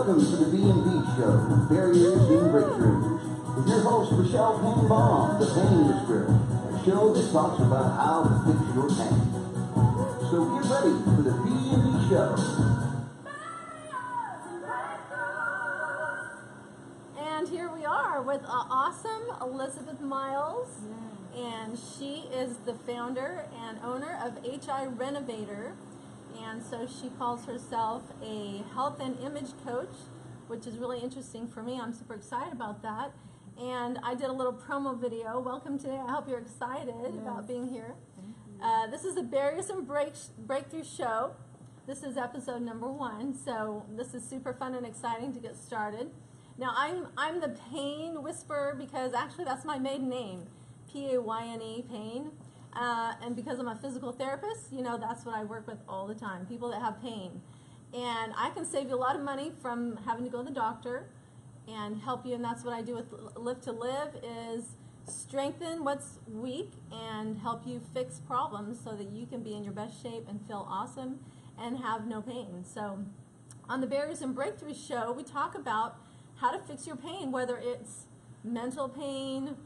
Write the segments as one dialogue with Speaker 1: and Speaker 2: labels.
Speaker 1: Welcome to the B&B Show, Barriers and Breakthroughs, with your host, Michelle Payne Baum, the Pain Whisperer, a show that talks about how to fix your pain. So get ready for the B&B Show.
Speaker 2: And here we are with awesome Elizabeth Miles, and she is the founder and owner of HI Renovator. And so she calls herself a health and image coach, which is really interesting for me. I'm super excited about that. And I did a little promo video. Welcome today. I hope you're excited about being here. This is the Barriers and Breakthrough show. This is episode number 1. So this is super fun and exciting to get started. Now I'm the Pain Whisperer because actually that's my maiden name, P-A-Y-N-E, Pain. And because I'm a physical therapist, you know, that's what I work with all the time, people that have pain. And I can save you a lot of money from having to go to the doctor and help you, and that's what I do with Live to Live, is strengthen what's weak and help you fix problems so that you can be in your best shape and feel awesome and have no pain. So on the Barriers and Breakthroughs show, we talk about how to fix your pain, whether it's mental pain,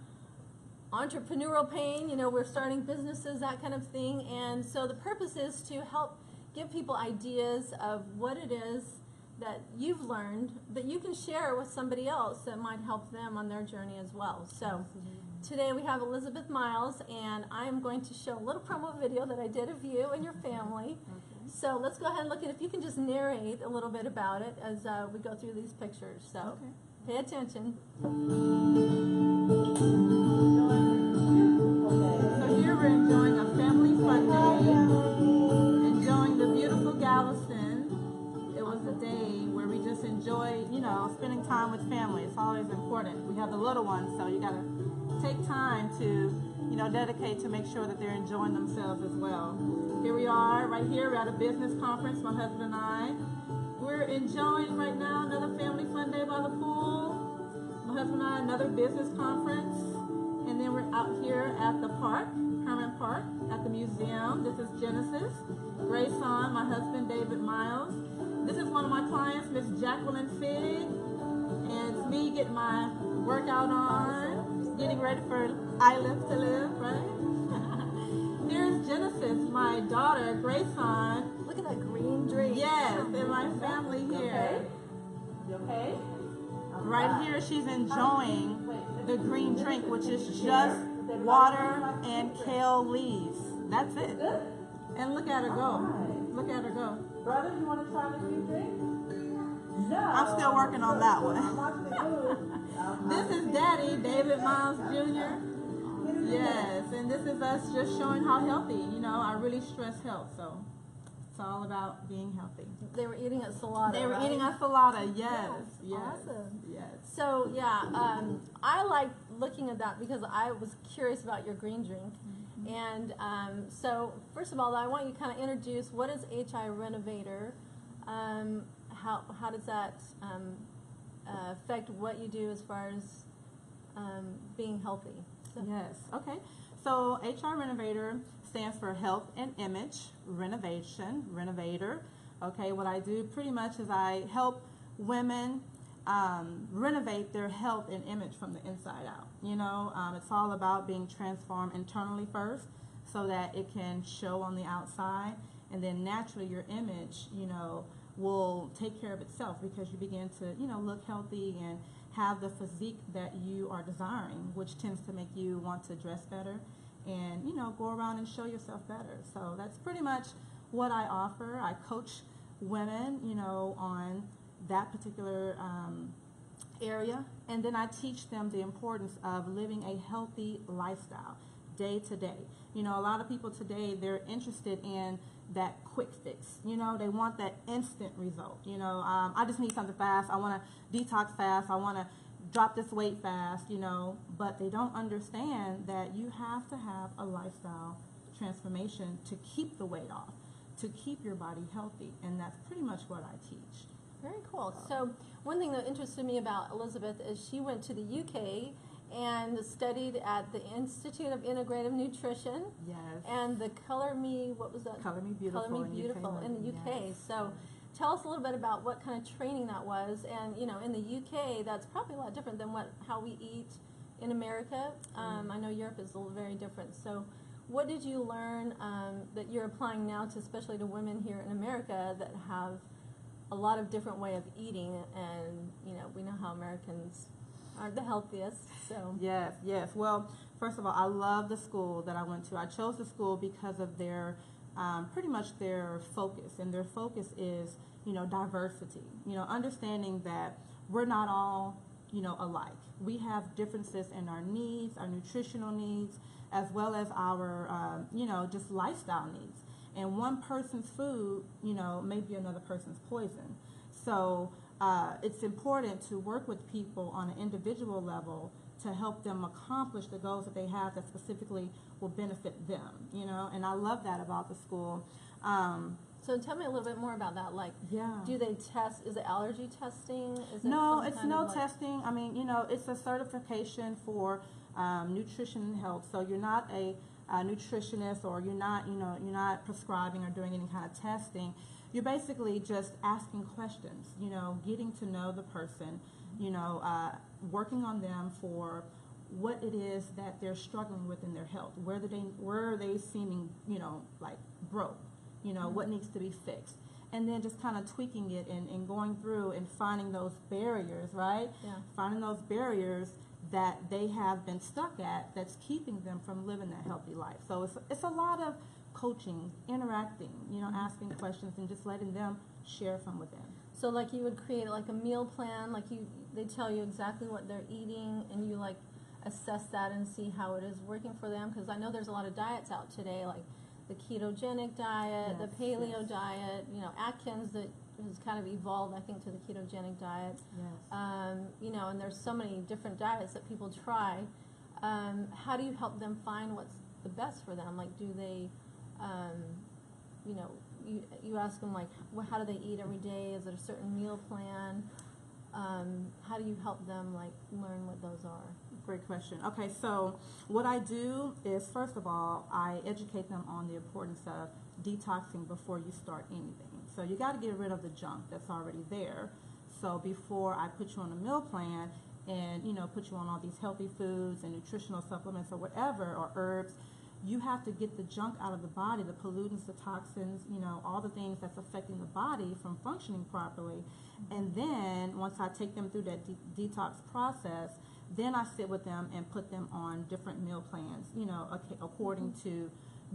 Speaker 2: entrepreneurial pain, you know, we're starting businesses, that kind of thing. And so the purpose is to help give people ideas of what it is that you've learned that you can share with somebody else that might help them on their journey as well. So today we have Elizabeth Miles, and I am going to show a little promo video that I did of you and your family. So let's go ahead and look at, if you can just narrate a little bit about it as we go through these pictures. So pay attention.
Speaker 3: So here we're enjoying a family fun day, enjoying the beautiful Galveston. It was a day where we just enjoyed, you know, spending time with family. It's always important. We have the little ones, so you got to take time to, you know, dedicate to make sure that they're enjoying themselves as well. Here we are, right here, we're at a business conference, my husband and I. We're enjoying right now another family fun day by the pool. My husband and I, another business conference. And then we're out here at the park, Herman Park, at the museum. This is Genesis. Grayson, my husband, David Miles. This is one of my clients, Miss Jacqueline Fig. And it's me getting my workout on, getting ready for I Live to Live, right? Here's Genesis, my daughter, Grayson.
Speaker 2: Look at that green drink.
Speaker 3: Yes, and my family here.
Speaker 4: You okay?
Speaker 3: Right here, she's enjoying the green drink, which is just water and kale leaves. That's it. And look at her go. Look at her go.
Speaker 4: Brother, you want to try the green drink? No.
Speaker 3: I'm still working on that one. This is Daddy, David Miles Jr. Yes, and this is us just showing how healthy. You know, I really stress health, so it's all about being healthy.
Speaker 2: They were eating at Salada.
Speaker 3: They were
Speaker 2: right?
Speaker 3: eating a salada, yes.
Speaker 2: Awesome.
Speaker 3: Yes.
Speaker 2: So yeah, I like looking at that because I was curious about your green drink. And so first of all, I want you to kind of introduce what is HI Renovator. How does that affect what you do as far as being healthy? So.
Speaker 3: Yes. Okay. So HI Renovator stands for Health and Image Renovation, Renovator. Okay, what I do pretty much is I help women renovate their health and image from the inside out. You know, it's all about being transformed internally first so that it can show on the outside, and then naturally your image, you know, will take care of itself because you begin to, you know, look healthy and have the physique that you are desiring, which tends to make you want to dress better and, you know, go around and show yourself better. So that's pretty much what I offer. I coach women, you know, on that particular area, and then I teach them the importance of living a healthy lifestyle day to day. You know, a lot of people today, they're interested in that quick fix. You know, they want that instant result. You know, I just need something fast. I want to detox fast. I want to drop this weight fast, you know, but they don't understand that you have to have a lifestyle transformation to keep the weight off, to keep your body healthy, and that's pretty much what I teach.
Speaker 2: Very cool. So one thing that interested me about Elizabeth is she went to the UK and studied at the Institute of Integrative Nutrition.
Speaker 3: Yes.
Speaker 2: And the Color Me, what was that?
Speaker 3: Color Me Beautiful.
Speaker 2: Color Me Beautiful in the UK.
Speaker 3: Yes.
Speaker 2: So tell us a little bit about what kind of training that was. And, you know, in the UK, that's probably a lot different than how we eat in America. I know Europe is a little very different. So what did you learn that you're applying now to, especially to women here in America that have a lot of different way of eating? And, you know, we know how Americans aren't the healthiest. So
Speaker 3: Yes, yes. Well, first of all, I love the school that I went to. I chose the school because of their pretty much their focus, and their focus is, you know, diversity. You know, understanding that we're not all, you know, alike. We have differences in our needs, our nutritional needs, as well as our, you know, just lifestyle needs. And one person's food, you know, may be another person's poison. So it's important to work with people on an individual level to help them accomplish the goals that they have that specifically will benefit them, you know, and I love that about the school.
Speaker 2: So tell me a little bit more about that. Like, do they test? Is it allergy testing? Is it
Speaker 3: no, it's no testing. I mean, you know, it's a certification for nutrition and health. So you're not a nutritionist, or you're not, you know, you're not prescribing or doing any kind of testing. You're basically just asking questions, you know, getting to know the person, you know, working on them for what it is that they're struggling with in their health. Where are they seeming, you know, like broke? You know, what needs to be fixed? And then just kind of tweaking it and going through and finding those barriers, right?
Speaker 2: Yeah.
Speaker 3: Finding those barriers that they have been stuck at that's keeping them from living that healthy life. So it's a lot of coaching, interacting, you know, asking questions and just letting them share from within.
Speaker 2: So like you would create like a meal plan, like they tell you exactly what they're eating, and you like assess that and see how it is working for them. Because I know there's a lot of diets out today, like the ketogenic diet, the paleo diet, you know, Atkins that has kind of evolved, I think, to the ketogenic diet.
Speaker 3: Yes.
Speaker 2: You know, and there's so many different diets that people try. How do you help them find what's the best for them? Like, do they, you know, you ask them, like, how do they eat every day? Is it a certain meal plan? How do you help them, like, learn what those are?
Speaker 3: Great question. Okay, so what I do is, first of all, I educate them on the importance of detoxing before you start anything. So you got to get rid of the junk that's already there. So before I put you on a meal plan and, you know, put you on all these healthy foods and nutritional supplements or whatever, or herbs, you have to get the junk out of the body, the pollutants, the toxins, you know, all the things that's affecting the body from functioning properly. And then once I take them through that detox process, then I sit with them and put them on different meal plans, you know, according to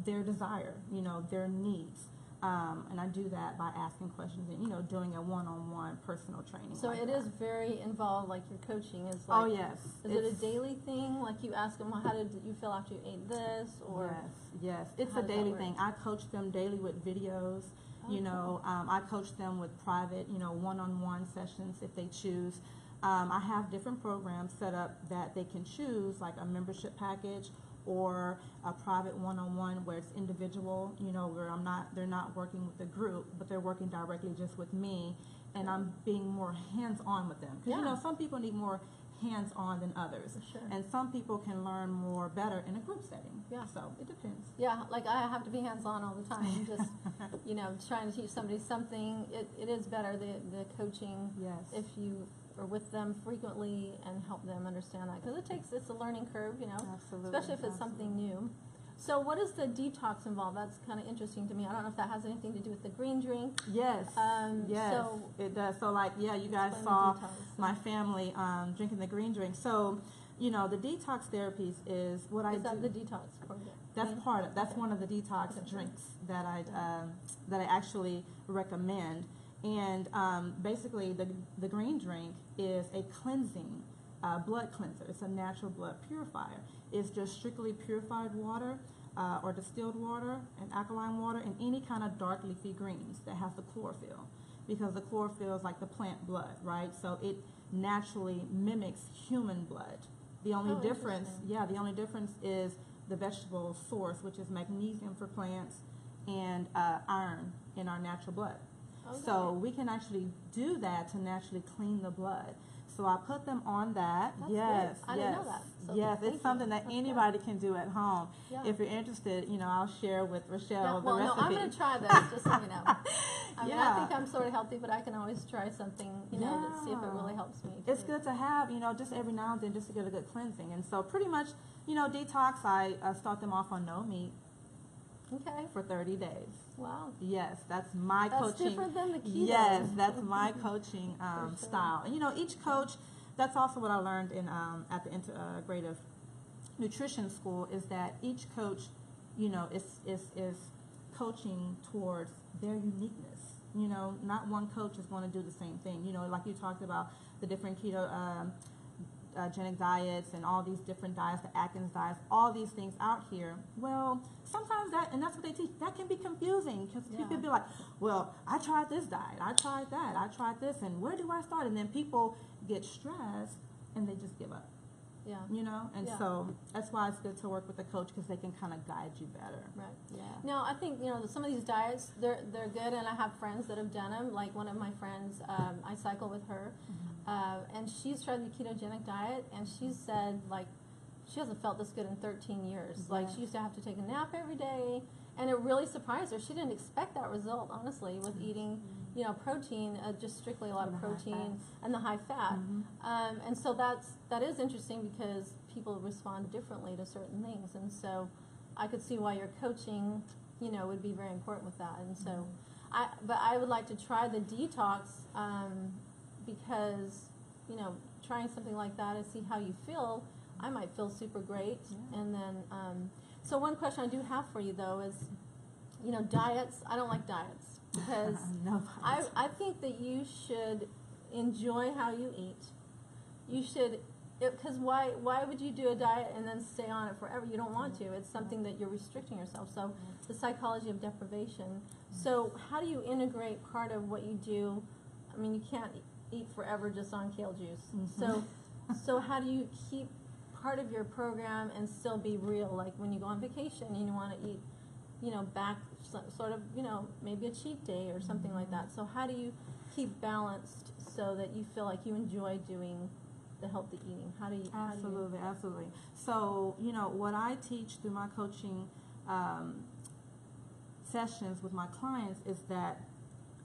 Speaker 3: their desire, you know, their needs. And I do that by asking questions and, you know, doing a one-on-one personal training.
Speaker 2: So
Speaker 3: like
Speaker 2: it
Speaker 3: that.
Speaker 2: is very involved, like your coaching is like.
Speaker 3: Oh, yes.
Speaker 2: Is it a daily thing? Like you ask them, well, how did you feel after you ate this? Or
Speaker 3: yes. It's
Speaker 2: how
Speaker 3: a
Speaker 2: does that
Speaker 3: daily
Speaker 2: work?
Speaker 3: thing. I coach them daily with videos. You know, I coach them with private, you know, one-on-one sessions if they choose. I have different programs set up that they can choose, like a membership package or a private one-on-one where it's individual, you know, where they're not working with the group, but they're working directly just with me, and I'm being more hands-on with them. Because, you know, some people need more hands-on than others.
Speaker 2: Sure.
Speaker 3: And some people can learn more better in a group setting.
Speaker 2: Yeah.
Speaker 3: So it depends.
Speaker 2: Yeah, like I have to be hands-on all the time. Just, you know, trying to teach somebody something. It is better, the coaching,
Speaker 3: Yes.
Speaker 2: if you are with them frequently and help them understand that. Because it's a learning curve, you know.
Speaker 3: Absolutely.
Speaker 2: Especially if it's something new. So what does the detox involve? That's kind of interesting to me. I don't know if that has anything to do with the green drink.
Speaker 3: Yes. Yes,
Speaker 2: so
Speaker 3: it does. So, like, yeah, you guys
Speaker 2: explain the
Speaker 3: saw
Speaker 2: detox,
Speaker 3: my family drinking the green drink. So, you know, the detox therapies is what I do.
Speaker 2: Is that the detox program?
Speaker 3: That's one of the detox drinks that I actually recommend. And basically, the green drink is a cleansing blood cleanser. It's a natural blood purifier. It's just strictly purified water or distilled water and alkaline water and any kind of dark leafy greens that has the chlorophyll, because the chlorophyll is like the plant blood, right? So it naturally mimics human blood. The only difference, the only difference is the vegetable source, which is magnesium for plants and iron in our natural blood.
Speaker 2: Okay.
Speaker 3: So we can actually do that to naturally clean the blood. So I put them on that.
Speaker 2: That's
Speaker 3: yes,
Speaker 2: great. I didn't know that. So
Speaker 3: yes,
Speaker 2: thank
Speaker 3: it's something
Speaker 2: you.
Speaker 3: that
Speaker 2: That's
Speaker 3: anybody can do at home.
Speaker 2: Yeah.
Speaker 3: If you're interested, you know, I'll share with Rochelle
Speaker 2: Yeah,
Speaker 3: the
Speaker 2: well, no,
Speaker 3: recipe.
Speaker 2: I'm going to try this, just so you know. I mean, I think I'm sort of healthy, but I can always try something, you know, to see if it really helps me.
Speaker 3: It's good to have, you know, just every now and then just to get a good cleansing. And so pretty much, you know, detox, I start them off on no meat.
Speaker 2: Okay.
Speaker 3: For 30 days.
Speaker 2: Wow.
Speaker 3: Yes, that's my
Speaker 2: That's
Speaker 3: coaching.
Speaker 2: different than the keto.
Speaker 3: Yes, that's my coaching
Speaker 2: Sure.
Speaker 3: style. And you know, each coach, that's also what I learned in at the integrative nutrition school, is that each coach, you know, is coaching towards their uniqueness. You know, not one coach is going to do the same thing. You know, like you talked about the different ketogenic diets and all these different diets, the Atkins diets, all these things out here. Well, sometimes and that's what they teach, that can be confusing, because people be like, well, I tried this diet, I tried that, I tried this, and where do I start? And then people get stressed and they just give up.
Speaker 2: Yeah.
Speaker 3: You know, and so that's why it's good to work with a coach, because they can kind of guide you better.
Speaker 2: Right.
Speaker 3: Yeah.
Speaker 2: Now, I think, you know, some of these diets, they're good, and I have friends that have done them. Like one of my friends, I cycle with her, and she's tried the ketogenic diet, and she said, like, she hasn't felt this good in 13 years.
Speaker 3: Yes.
Speaker 2: Like, she used to have to take a nap every day, and it really surprised her. She didn't expect that result, honestly, with eating, you know, protein, just strictly a lot of protein and the high fat. And so that is interesting, because people respond differently to certain things. And so I could see why your coaching, you know, would be very important with that. And so but I would like to try the detox, because, you know, trying something like that and see how you feel, I might feel super great. And then, so one question I do have for you, though, is, you know, diets. I don't like diets, because I think that you should enjoy how you eat. You should, because why would you do a diet and then stay on it forever? You don't want to. It's something that you're restricting yourself. So the psychology of deprivation. So how do you integrate part of what you do? I mean, you can't eat forever just on kale juice. So how do you keep part of your program and still be real? Like when you go on vacation and you want to eat, you know, back sort of, you know, maybe a cheat day or something like that. So how do you keep balanced so that you feel like you enjoy doing the healthy eating?
Speaker 3: Absolutely. So, you know, what I teach through my coaching sessions with my clients is that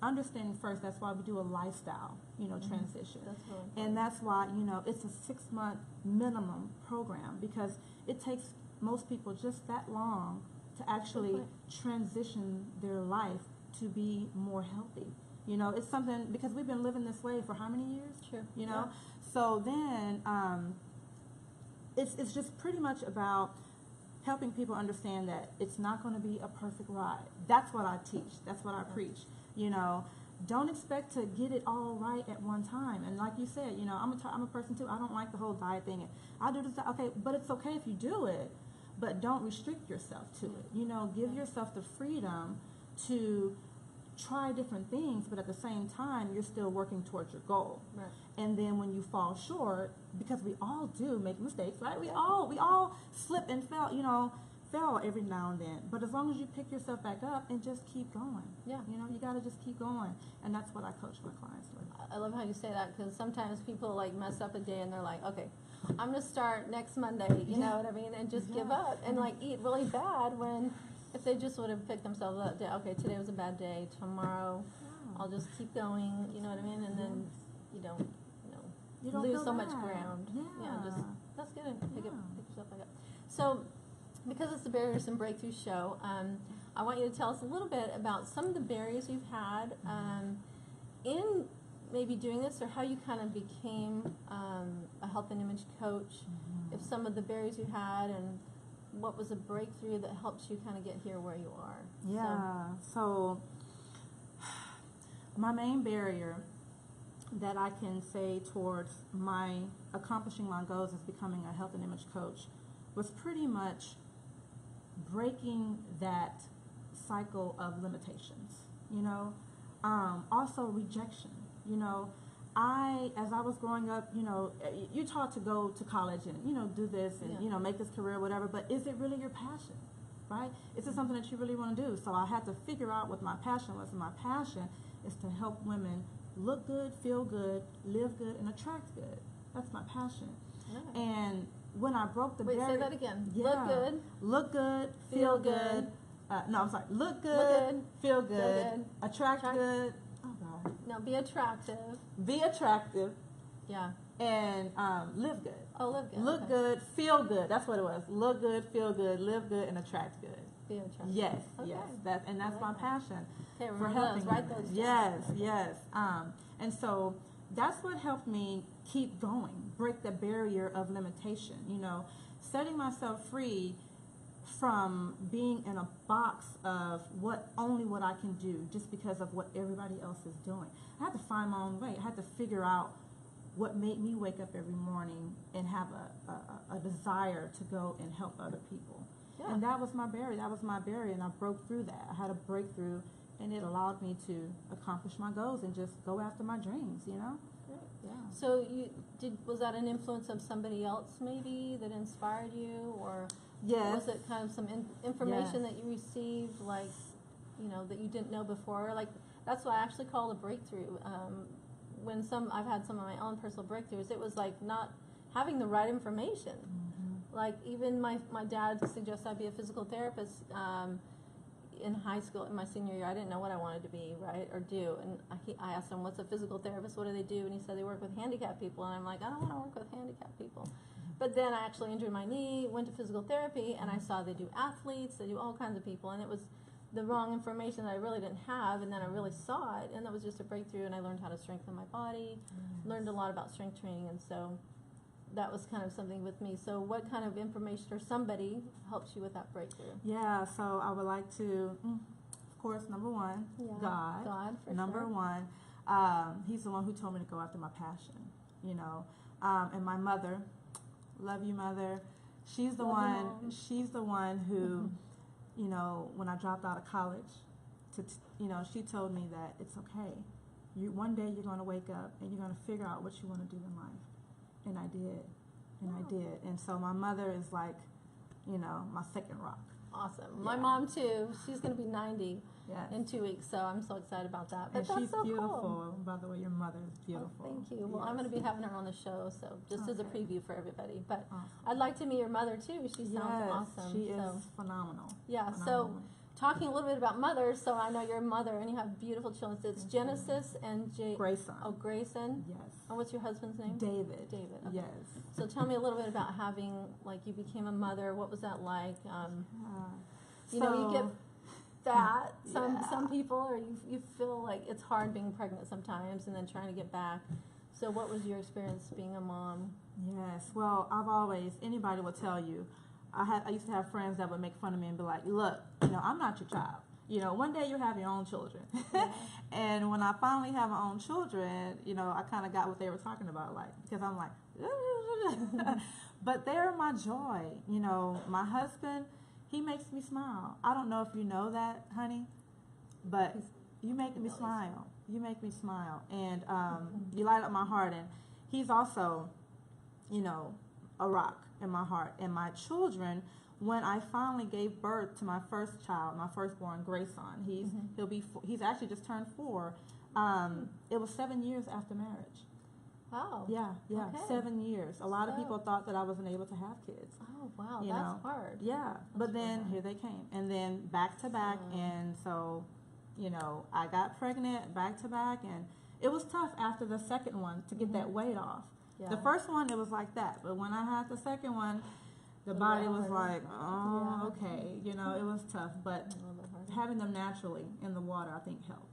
Speaker 3: understanding first, that's why we do a lifestyle, you know, transition.
Speaker 2: That's really important.
Speaker 3: And that's why, you know, it's a 6-month minimum program, because it takes most people just that long to actually transition their life to be more healthy. You know, it's something, because we've been living this way for how many years?
Speaker 2: Sure.
Speaker 3: You know? So then it's just pretty much about helping people understand that it's not going to be a perfect ride. That's what I teach. That's what I preach. You know, don't expect to get it all right at one time. And like you said, you know, I'm a person too. I don't like the whole diet thing. I do this. Okay, but it's okay if you do it, but don't restrict yourself to it. You know, give yourself the freedom to try different things, but at the same time, you're still working towards your goal.
Speaker 2: Right.
Speaker 3: And then when you fall short, because we all do make mistakes, right? We all slip and fell every now and then. But as long as you pick yourself back up and just keep going.
Speaker 2: Yeah.
Speaker 3: You know, you got to just keep going. And that's what I coach my clients with.
Speaker 2: I love how you say that, because sometimes people like mess up a day and they're like, okay, I'm going to start next Monday, you know what I mean, and just give up and like eat really bad, when if they just would have picked themselves up, okay, today was a bad day, tomorrow I'll just keep going, you know what I mean, and then you don't lose so much ground. Just that's good. Pick yourself back up. So, because it's the Barriers and Breakthroughs show, I want you to tell us a little bit about some of the barriers you've had in maybe doing this, or how you kind of became a health and image coach. If some of the barriers you had, and what was a breakthrough that helped you kind of get here where you are.
Speaker 3: So my main barrier that I can say towards my accomplishing my goals as becoming a health and image coach was pretty much breaking that cycle of limitations, you know. Also rejection, you know. As I was growing up, you know, you're taught to go to college and, you know, do this and, you know, make this career, whatever, but is it really your passion, right? Is it something that you really want to do? So I had to figure out what my passion was, and my passion is to help women look good, feel good, live good, and attract good. That's my passion. And when I broke the barrier...
Speaker 2: Wait, say that again.
Speaker 3: Look good, feel good, no, I'm sorry. Look good,
Speaker 2: good,
Speaker 3: feel good,
Speaker 2: good,
Speaker 3: attract good. Oh God.
Speaker 2: No, be attractive.
Speaker 3: Be attractive
Speaker 2: Yeah.
Speaker 3: and live good.
Speaker 2: Oh, live good.
Speaker 3: Look
Speaker 2: okay.
Speaker 3: good, feel good. That's what it was. Look good, feel good, live good, and attract good.
Speaker 2: Be attractive.
Speaker 3: Yes,
Speaker 2: Okay.
Speaker 3: yes. That's
Speaker 2: I like
Speaker 3: my
Speaker 2: that.
Speaker 3: passion
Speaker 2: Okay,
Speaker 3: for
Speaker 2: remember
Speaker 3: helping
Speaker 2: those. Write
Speaker 3: women.
Speaker 2: those down.
Speaker 3: Yes, yes. And so that's what helped me keep going, break the barrier of limitation. You know, setting myself free from being in a box of only what I can do just because of what everybody else is doing. I had to find my own way. I had to figure out what made me wake up every morning and have a desire to go and help other people.
Speaker 2: Yeah.
Speaker 3: And that was my barrier. That was my barrier, and I broke through that. I had a breakthrough, and it allowed me to accomplish my goals and just go after my dreams, you know?
Speaker 2: Great.
Speaker 3: Yeah.
Speaker 2: So was that an influence of somebody else maybe that inspired you, or
Speaker 3: Yes.
Speaker 2: was it kind of some information
Speaker 3: Yes.
Speaker 2: that you received, like, you know, that you didn't know before? Like, that's what I actually call a breakthrough. When I've had some of my own personal breakthroughs, it was like not having the right information.
Speaker 3: Mm-hmm.
Speaker 2: Like even my dad suggested I be a physical therapist in high school in my senior year. I didn't know what I wanted to be, right, or do. And I asked him, what's a physical therapist? What do they do? And he said they work with handicapped people. And I'm like, I don't want to work with handicapped people. But then I actually injured my knee, went to physical therapy, and I saw they do athletes, they do all kinds of people. And it was the wrong information that I really didn't have, and then I really saw it, and that was just a breakthrough, and I learned how to strengthen my body, learned a lot about strength training, and so that was kind of something with me. So what kind of information or somebody helps you with that breakthrough?
Speaker 3: Yeah, so I would like to, of course, number one,
Speaker 2: Yeah,
Speaker 3: God.
Speaker 2: God, for
Speaker 3: number
Speaker 2: sure.
Speaker 3: one, he's the one who told me to go after my passion, you know. And my mother, love you, mother. She's the
Speaker 2: Love you,
Speaker 3: one.
Speaker 2: Mom.
Speaker 3: She's the one who, you know, when I dropped out of college, you know, she told me that it's okay. One day you're going to wake up and you're going to figure out what you want to do in life. And I did. And I did. And so my mother is like, you know, my second rock.
Speaker 2: Awesome. My
Speaker 3: Yeah.
Speaker 2: mom too. She's going to be 90
Speaker 3: Yes.
Speaker 2: in 2 weeks, so I'm so excited about that. But
Speaker 3: And
Speaker 2: that's
Speaker 3: she's
Speaker 2: so
Speaker 3: beautiful.
Speaker 2: cool.
Speaker 3: By the way, your mother is
Speaker 2: Oh,
Speaker 3: beautiful.
Speaker 2: thank you. Well,
Speaker 3: Yes.
Speaker 2: I'm going to be having her on the show, so just as a
Speaker 3: Okay.
Speaker 2: preview for everybody. But
Speaker 3: Awesome.
Speaker 2: I'd like to meet your mother too. She sounds
Speaker 3: Yes,
Speaker 2: awesome.
Speaker 3: she
Speaker 2: so.
Speaker 3: is phenomenal.
Speaker 2: Yeah,
Speaker 3: Phenomenal
Speaker 2: so
Speaker 3: woman.
Speaker 2: talking a little bit about mothers, so I know you're a mother and you have beautiful children. It's Genesis and
Speaker 3: Grayson.
Speaker 2: Grayson.
Speaker 3: Yes.
Speaker 2: And what's your husband's name?
Speaker 3: David.
Speaker 2: David. Okay.
Speaker 3: Yes.
Speaker 2: So tell me a little bit about having, like, you became a mother. What was that like? You know, you get fat. Some people, or you feel like it's hard being pregnant sometimes, and then trying to get back. So what was your experience being a mom?
Speaker 3: Yes. Well, anybody will tell you. I used to have friends that would make fun of me and be like, look, you know, I'm not your child. You know, one day you'll have your own children.
Speaker 2: Yeah.
Speaker 3: And when I finally have my own children, you know, I kind of got what they were talking about, like, because I'm like, but they're my joy. You know, my husband, he makes me smile. I don't know if you know that, honey, but you make me smile. You make me smile. And you light up my heart. And he's also, you know, a rock in my heart. And my children, when I finally gave birth to my first child, my firstborn, Grayson, he's actually just turned 4. It was 7 years after marriage.
Speaker 2: Wow.
Speaker 3: Yeah,
Speaker 2: Okay.
Speaker 3: 7 years. A lot of
Speaker 2: So-
Speaker 3: people thought that I wasn't able to have kids.
Speaker 2: Oh, wow.
Speaker 3: You
Speaker 2: That's
Speaker 3: know.
Speaker 2: hard.
Speaker 3: Yeah, but
Speaker 2: really
Speaker 3: then
Speaker 2: hard.
Speaker 3: here they came, and then back to back, and so, you know, I got pregnant back to back, and it was tough after the second one to get that weight off.
Speaker 2: Yeah.
Speaker 3: The first one, it was like that, but when I had the second one, the body was like, oh,
Speaker 2: Yeah.
Speaker 3: okay, you know, it was tough, but
Speaker 2: A little bit hard.
Speaker 3: having them naturally in the water, I think, helped.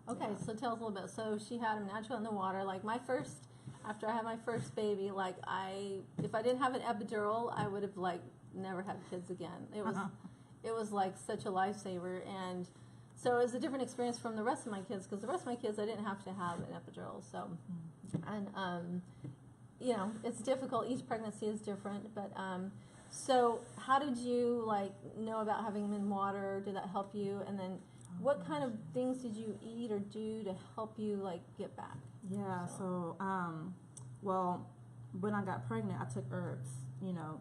Speaker 2: Okay,
Speaker 3: Yeah.
Speaker 2: so tell us a little bit. So she had him natural in the water. Like after I had my first baby, like if I didn't have an epidural, I would have like never had kids again. It was like such a lifesaver, and so it was a different experience from the rest of my kids, because the rest of my kids I didn't have to have an epidural. So, and you know, it's difficult. Each pregnancy is different, but so how did you like know about having them in water? Did that help you? And then what kind of things did you eat or do to help you like get back?
Speaker 3: Yeah, so, well, when I got pregnant, I took herbs, you know,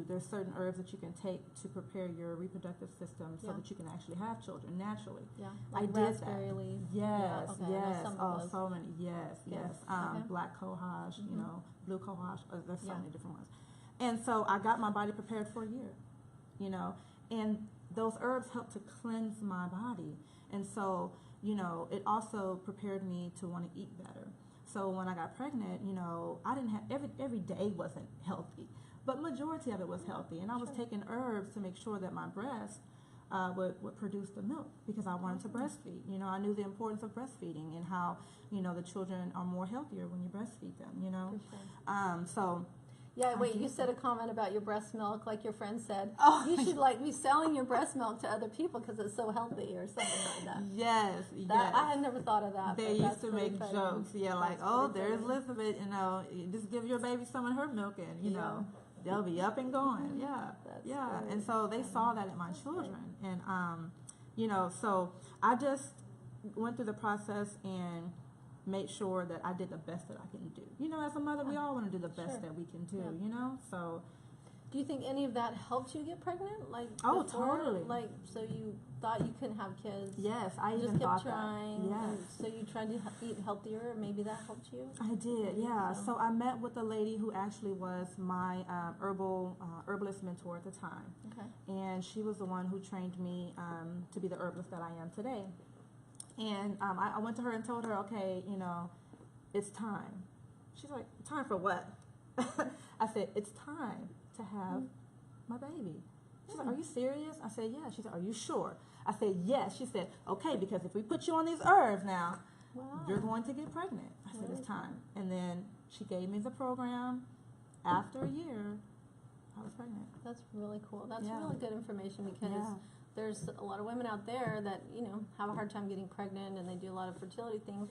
Speaker 3: there's certain herbs that you can take to prepare your reproductive system so
Speaker 2: Yeah.
Speaker 3: that you can actually have children naturally.
Speaker 2: Yeah,
Speaker 3: I
Speaker 2: like
Speaker 3: did
Speaker 2: raspberry
Speaker 3: that.
Speaker 2: leaf.
Speaker 3: Yes,
Speaker 2: Yeah, okay, I know
Speaker 3: yes.
Speaker 2: some of
Speaker 3: Oh,
Speaker 2: those.
Speaker 3: so many. Yes,
Speaker 2: Good.
Speaker 3: yes.
Speaker 2: Okay.
Speaker 3: Black cohosh, you know, blue cohosh. There's so
Speaker 2: Yeah.
Speaker 3: many different ones. And so I got my body prepared for a year, you know, and those herbs help to cleanse my body. And so, you know, it also prepared me to want to eat better. So when I got pregnant, you know, I didn't have, every day wasn't healthy, but majority of it was healthy. And I was taking herbs to make sure that my breast would produce the milk, because I wanted to breastfeed. You know, I knew the importance of breastfeeding and how, you know, the children are more healthier when you breastfeed them, you know. So
Speaker 2: yeah, wait, you said a comment about your breast milk, like your friend said.
Speaker 3: Oh,
Speaker 2: You should like be selling your breast milk to other people because it's so healthy or something like that.
Speaker 3: Yes,
Speaker 2: I had never thought of that.
Speaker 3: They
Speaker 2: but
Speaker 3: used
Speaker 2: that's
Speaker 3: to
Speaker 2: pretty
Speaker 3: make
Speaker 2: funny.
Speaker 3: jokes, yeah, like,
Speaker 2: That's
Speaker 3: oh,
Speaker 2: pretty
Speaker 3: there's
Speaker 2: funny.
Speaker 3: Elizabeth, you know, you just give your baby some of her milk and, you know, they'll be up and going,
Speaker 2: That's
Speaker 3: yeah.
Speaker 2: great.
Speaker 3: And so they saw that in my children. And, you know, so I just went through the process and made sure that I did the best that I can do. You know, as a mother, we all want to do the best that we can do, you know, so.
Speaker 2: Do you think any of that helped you get pregnant? Like,
Speaker 3: Oh,
Speaker 2: before?
Speaker 3: totally.
Speaker 2: Like, so you thought you couldn't have kids?
Speaker 3: Yes, I
Speaker 2: You
Speaker 3: even
Speaker 2: just kept
Speaker 3: thought
Speaker 2: trying.
Speaker 3: that.
Speaker 2: And
Speaker 3: Yes.
Speaker 2: so you tried to eat healthier. Maybe that helped you.
Speaker 3: I did, yeah. So I met with a lady who actually was my herbalist mentor at the time.
Speaker 2: Okay.
Speaker 3: And she was the one who trained me to be the herbalist that I am today. And I went to her and told her, okay, you know, it's time. She's like, time for what? I said, it's time to have my baby. She's like, are you serious? I said, yeah. She said, are you sure? I said, yes. She said, okay, because if we put you on these herbs now, you're going to get pregnant. I said, it's time. And then she gave me the program. After a year, I was pregnant.
Speaker 2: That's really cool. That's really good information, because there's a lot of women out there that, you know, have a hard time getting pregnant, and they do a lot of fertility things.